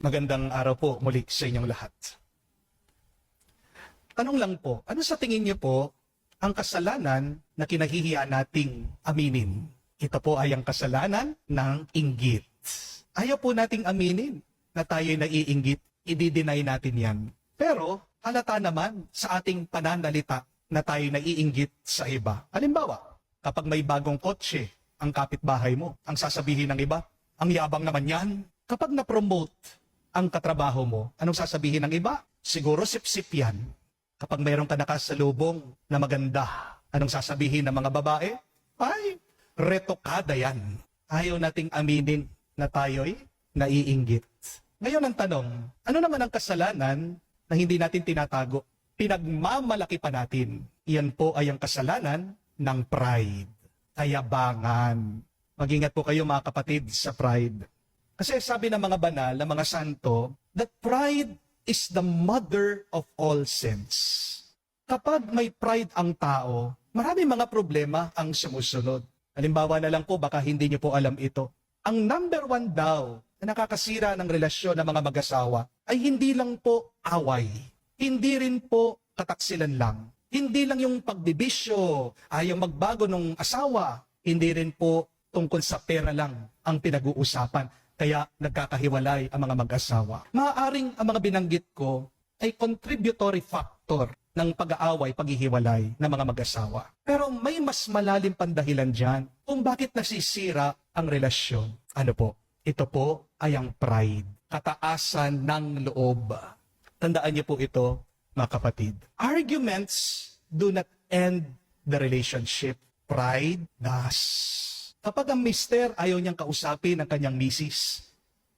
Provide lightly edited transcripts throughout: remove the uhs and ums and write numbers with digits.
Magandang araw po muli sa inyong lahat. Tanong lang po, ano sa tingin niyo po ang kasalanan na kinahihiya nating aminin? Ito po ay ang kasalanan ng inggit. Ayaw po nating aminin na tayo'y naiinggit, i-deny natin yan. Pero halata naman sa ating pananalita na tayo'y naiinggit sa iba. Halimbawa, kapag may bagong kotse ang kapitbahay mo, ang sasabihin ng iba, ang yabang naman yan. Kapag na-promote ang katrabaho mo, anong sasabihin ng iba? Siguro sip-sip yan. Kapag mayroon ka nakasalubong na maganda, anong sasabihin ng mga babae? Ay, retokada yan. Ayaw nating aminin na tayo'y naiinggit. Ngayon ang tanong, ano naman ang kasalanan na hindi natin tinatago? Pinagmamalaki pa natin. Iyan po ay ang kasalanan ng pride. Kayabangan. Mag-ingat po kayo mga kapatid sa pride. Kasi sabi ng mga banal, ng mga santo, that pride is the mother of all sins. Kapag may pride ang tao, maraming mga problema ang sumusunod. Halimbawa na lang po, baka hindi niyo po alam ito. Ang number one daw na nakakasira ng relasyon ng mga mag-asawa ay hindi lang po away. Hindi rin po kataksilan lang. Hindi lang yung pagbibisyo, ayaw magbago ng asawa. Hindi rin po tungkol sa pera lang ang pinag-uusapan. Kaya nagkakahiwalay ang mga mag-asawa. Maaaring ang mga binanggit ko ay contributory factor ng pag-aaway, paghihiwalay ng mga mag-asawa. Pero may mas malalim pang dahilan dyan kung bakit nasisira ang relasyon. Ano po? Ito po ay ang pride. Kataasan ng loob. Tandaan niyo po ito, mga kapatid. Arguments do not end the relationship. Pride does. Kapag ang mister ayaw niyang kausapin ang kanyang misis,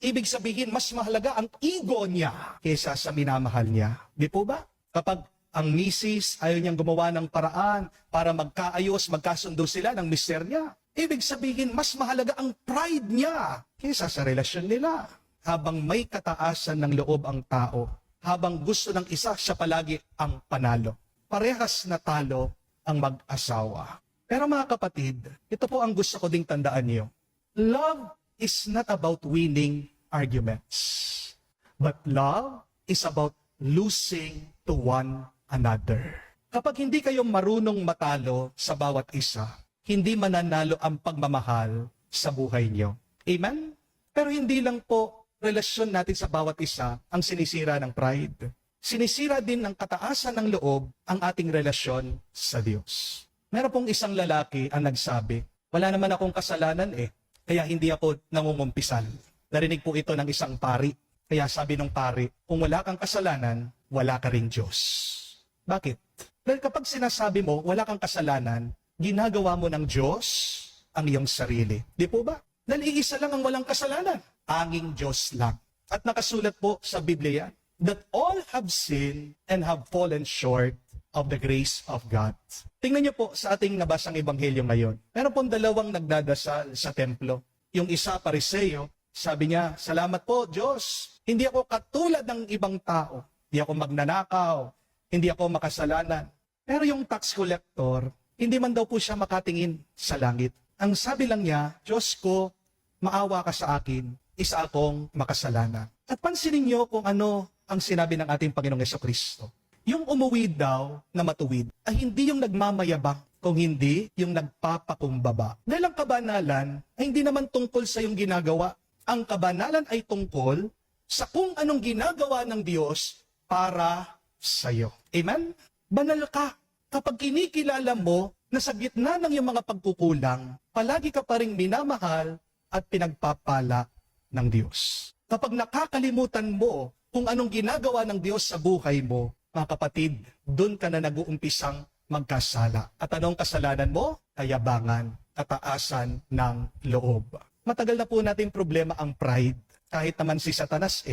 ibig sabihin mas mahalaga ang ego niya kaysa sa minamahal niya. Di po ba? Kapag ang misis ayaw niyang gumawa ng paraan para magkaayos, magkasundo sila ng mister niya, ibig sabihin mas mahalaga ang pride niya kaysa sa relasyon nila. Habang may kataasan ng loob ang tao, habang gusto ng isa, siya palagi ang panalo. Parehas na talo ang mag-asawa. Pero mga kapatid, ito po ang gusto ko ding tandaan niyo. Love is not about winning arguments. But love is about losing to one another. Kapag hindi kayo marunong matalo sa bawat isa, hindi mananalo ang pagmamahal sa buhay niyo. Amen? Pero hindi lang po relasyon natin sa bawat isa ang sinisira ng pride. Sinisira din ng kataasan ng loob ang ating relasyon sa Diyos. Meron pong isang lalaki ang nagsabi, wala naman akong kasalanan kaya hindi ako nangungumpisan. Narinig po ito ng isang pari. Kaya sabi ng pari, kung wala kang kasalanan, wala ka ring Diyos. Bakit? Dahil kapag sinasabi mo, wala kang kasalanan, ginagawa mo ng Diyos ang iyong sarili. Di po ba? Dahil iisa lang ang walang kasalanan. Anging Diyos lang. At nakasulat po sa Biblia, that all have sinned and have fallen short of the grace of God. Tingnan niyo po sa ating nabasang ebanghelyo ngayon. Meron pong dalawang nagdadasal sa templo. Yung isa, Pariseo, sabi niya, salamat po, Diyos. Hindi ako katulad ng ibang tao. Hindi ako magnanakaw. Hindi ako makasalanan. Pero yung tax collector, hindi man daw po siya makatingin sa langit. Ang sabi lang niya, Diyos ko, maawa ka sa akin, isa akong makasalanan. At pansinin niyo kung ano ang sinabi ng ating Panginoong Jesucristo. Yung umuwi daw na matuwid ay hindi yung nagmamayabang, kung hindi yung nagpapakumbaba. Dahil ang kabanalan ay hindi naman tungkol sa yung ginagawa. Ang kabanalan ay tungkol sa kung anong ginagawa ng Diyos para sa iyo. Amen? Banal ka. Kapag kinikilala mo na sa gitna ng iyong mga pagkukulang, palagi ka pa ring minamahal at pinagpapala ng Diyos. Kapag nakakalimutan mo kung anong ginagawa ng Diyos sa buhay mo, mga kapatid, doon ka na nag-uumpisang magkasala. At anong kasalanan mo? Kayabangan, kataasan ng loob. Matagal na po natin problema ang pride. Kahit naman si Satanas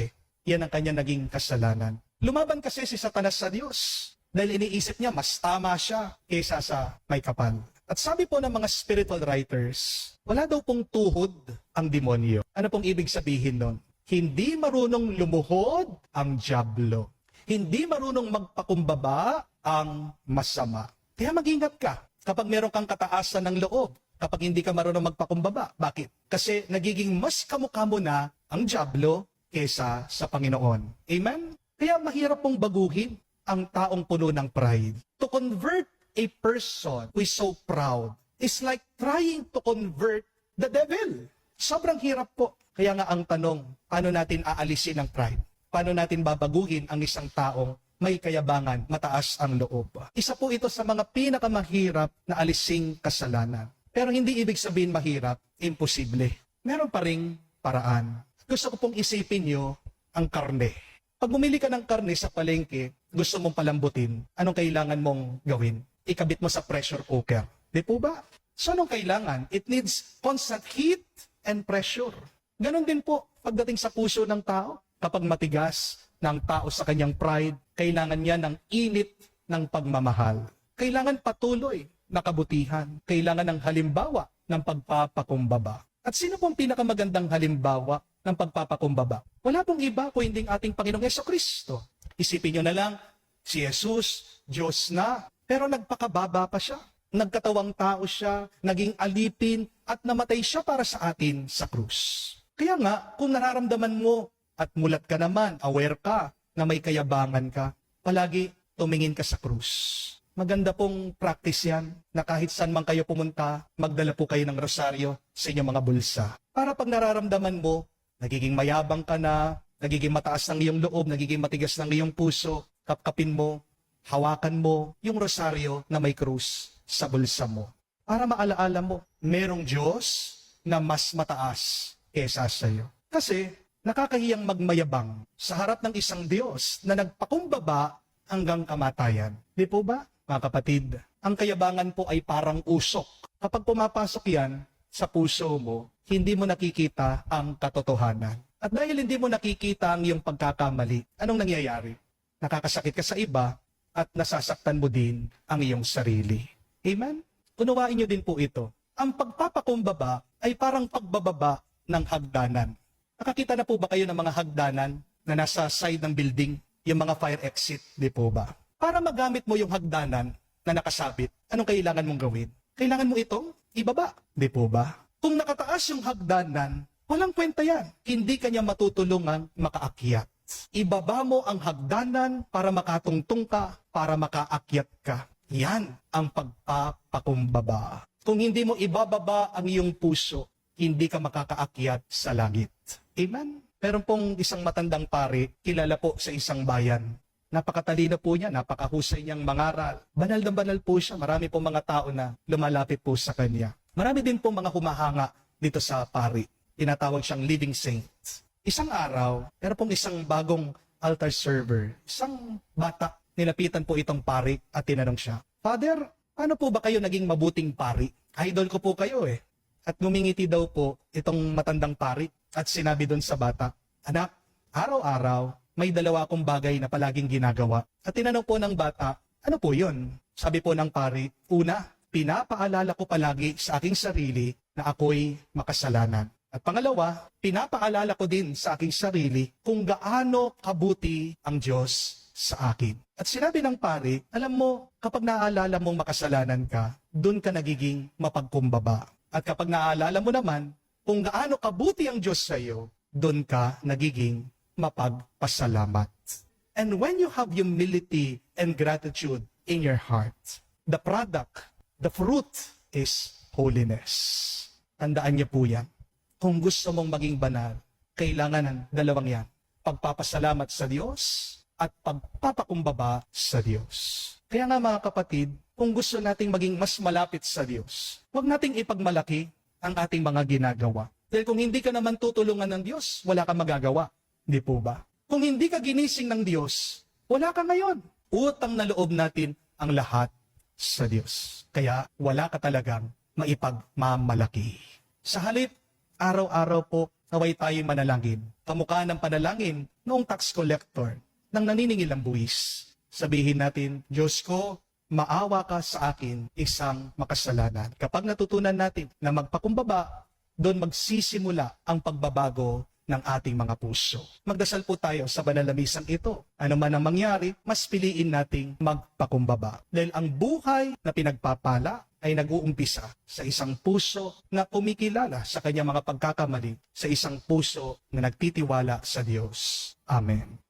yan ang kanya naging kasalanan. Lumaban kasi si Satanas sa Diyos. Dahil iniisip niya, mas tama siya kaysa sa may kapal. At sabi po ng mga spiritual writers, wala daw pong tuhod ang demonyo. Ano pong ibig sabihin nun? Hindi marunong lumuhod ang dyablo. Hindi marunong magpakumbaba ang masama. Kaya mag-ingat ka kapag meron kang kataasan ng loob. Kapag hindi ka marunong magpakumbaba. Bakit? Kasi nagiging mas kamukha mo na ang dyablo kesa sa Panginoon. Amen? Kaya mahirap pong baguhin ang taong puno ng pride. To convert a person who is so proud is like trying to convert the devil. Sobrang hirap po. Kaya nga ang tanong, paano natin aalisin ang pride? Paano natin babaguhin ang isang taong may kayabangan, mataas ang loob? Isa po ito sa mga pinakamahirap na alising kasalanan. Pero hindi ibig sabihin mahirap, imposible. Meron pa ring paraan. Gusto ko pong isipin nyo ang karne. Pag bumili ka ng karne sa palengke, gusto mong palambutin, anong kailangan mong gawin? Ikabit mo sa pressure cooker. Di po ba? So anong kailangan? It needs constant heat and pressure. Ganon din po pagdating sa puso ng tao. Kapag matigas ng tao sa kanyang pride, kailangan niya ng init ng pagmamahal. Kailangan patuloy na kabutihan. Kailangan ng halimbawa ng pagpapakumbaba. At sino pong pinakamagandang halimbawa ng pagpapakumbaba? Wala pong iba kung hindi ating Panginoong Jesucristo. Isipin nyo na lang, si Jesus, Diyos na, pero nagpakababa pa siya. Nagkatawang tao siya, naging alipin, at namatay siya para sa atin sa krus. Kaya nga, kung nararamdaman mo at mulat ka naman, aware ka na may kayabangan ka, palagi tumingin ka sa krus. Maganda pong practice yan na kahit saan man kayo pumunta, magdala po kayo ng rosaryo sa inyong mga bulsa. Para pag nararamdaman mo, nagiging mayabang ka na, nagiging mataas ng iyong loob, nagiging matigas ng iyong puso, kapkapin mo, hawakan mo yung rosaryo na may krus sa bulsa mo. Para maalaala mo, merong Diyos na mas mataas kesa sa iyo. Kasi nakakahiyang magmayabang sa harap ng isang Diyos na nagpakumbaba hanggang kamatayan. Di po ba? Mga kapatid, ang kayabangan po ay parang usok. Kapag pumapasok yan sa puso mo, hindi mo nakikita ang katotohanan. At dahil hindi mo nakikita ang iyong pagkakamali, anong nangyayari? Nakakasakit ka sa iba at nasasaktan mo din ang iyong sarili. Amen? Unawain niyo din po ito. Ang pagpapakumbaba ay parang pagbababa ng hagdanan. Nakakita na po ba kayo ng mga hagdanan na nasa side ng building? Yung mga fire exit, di po ba? Para magamit mo yung hagdanan na nakasabit, anong kailangan mong gawin? Kailangan mo itong ibaba, di po ba? Kung nakataas yung hagdanan, walang kwenta yan. Hindi kanya matutulungan makaakyat. Ibaba mo ang hagdanan para makatungtong ka, para makaakyat ka. Yan ang pagpapakumbaba. Kung hindi mo ibababa ang iyong puso, hindi ka makakaakyat sa langit. Amen? Meron pong isang matandang pari, kilala po sa isang bayan. Napakatalino po niya, napakahusay niyang mangaral. Banal na banal po siya, marami pong mga tao na lumalapit po sa kanya. Marami din pong mga humahanga dito sa pari. Tinatawag siyang living saint. Isang araw, meron pong isang bagong altar server. Isang bata, nilapitan po itong pari at tinanong siya, Father, paano po ba kayo naging mabuting pari? Idol ko po kayo eh. At ngumingiti daw po itong matandang pari at sinabi doon sa bata, Anak, araw-araw, may dalawa akong bagay na palaging ginagawa. At tinanong po ng bata, ano po yun? Sabi po ng pari, una, pinapaalala ko palagi sa aking sarili na ako'y makasalanan. At pangalawa, pinapaalala ko din sa aking sarili kung gaano kabuti ang Diyos sa akin. At sinabi ng pari, alam mo, kapag naaalala mong makasalanan ka, doon ka nagiging mapagkumbaba. At kapag naaalala mo naman kung gaano kabuti ang Diyos sa iyo, doon ka nagiging mapagpasalamat. And when you have humility and gratitude in your heart, the product, the fruit is holiness. Tandaan niyo po yan. Kung gusto mong maging banal, kailangan ng dalawang yan. Pagpapasalamat sa Diyos at pagpapakumbaba sa Diyos. Kaya nga mga kapatid, kung gusto nating maging mas malapit sa Diyos, huwag nating ipagmalaki ang ating mga ginagawa. Dahil kung hindi ka naman tutulungan ng Diyos, wala kang magagawa. Di po ba? Kung hindi ka ginising ng Diyos, wala ka ngayon. Utang na loob natin ang lahat sa Diyos. Kaya wala ka talagang maipagmamalaki. Sa halip, araw-araw po naway tayo manalangin. Kamukha ng panalangin noong tax collector nang naniningil ang buwis. Sabihin natin, Diyos ko, maawa ka sa akin, isang makasalanan. Kapag natutunan natin na magpakumbaba, doon magsisimula ang pagbabago ng ating mga puso. Magdasal po tayo sa banal na misang ito. Ano man ang mangyari, mas piliin nating magpakumbaba. Dahil ang buhay na pinagpapala ay nag-uumpisa sa isang puso na kumikilala sa kanyang mga pagkakamali, sa isang puso na nagtitiwala sa Diyos. Amen.